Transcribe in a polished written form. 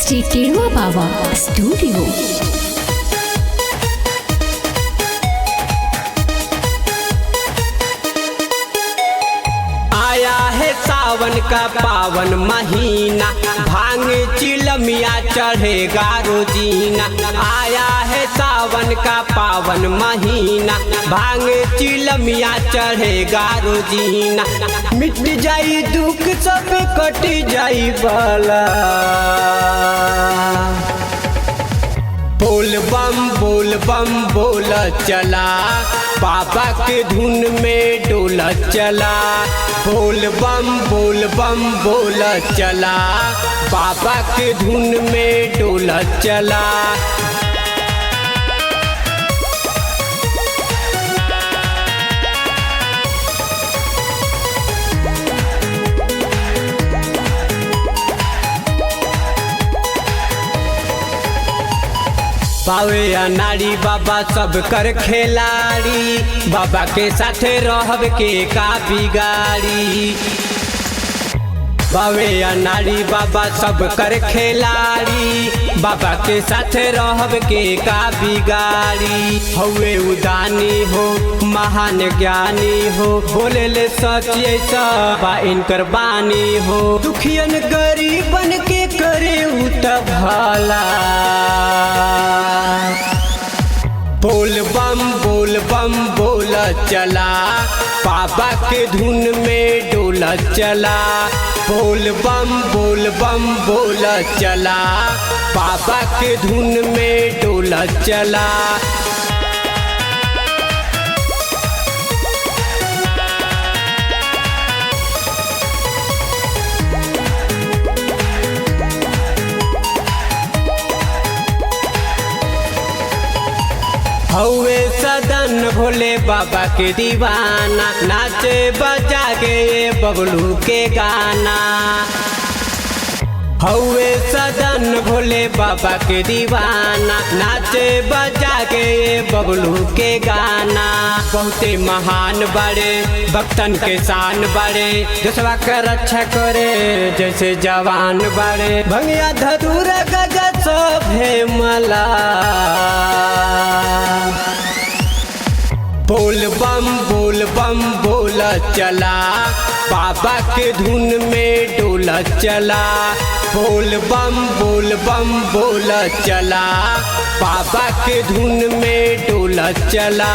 श्री टेढ़वा बाबा स्टूडियो। आया है सावन का पावन महीना, भांग चिलमिया चढ़ेगा रोजीना। आया है सावन का पावन महीना, भांग चिलमिया चढ़ेगा रोजीना। मिट जाई दुख सब कट जाई बला। बोल बम बोल चला, बाबा के धुन में डोल चला। बोल बम बोल चला, बाबा के धुन में डोल चला। पावे अनाड़ी बाबा सब कर खिलाड़ी, बाबा के साथे रहब के का बिगाड़ी। बावे अनाड़ी बाबा सब कर खिलाड़ी, बाबा के साथे रहब के का बिगाड़ी। हवे उदानी हो महान ज्ञानी हो, बोले ले सच ऐसा बा इनकर बानी हो। दुखियन गरीबन के करे उत भला। बोल बम बोल चला, बाबा के धुन में डोल चला। बोल बम बोल चला, बाबा के धुन में डोल चला। हवे सदन भोले बाबा के दीवाना, नाचे बजा के ये बबलू के गाना। हवे सदन भोले बाबा के दीवाना, नाचे बजा के ये बबलू के गाना। बहुते महान बड़े भक्तन के शान बड़े, देशवा के रक्षा करे जैसे जवान बड़े। भंगिया धतूर गजा सब है मला। बोल बम बोल चला, बाबा के धुन में डोल चला। बोल बम बोल चला, बाबा के धुन में डोल चला।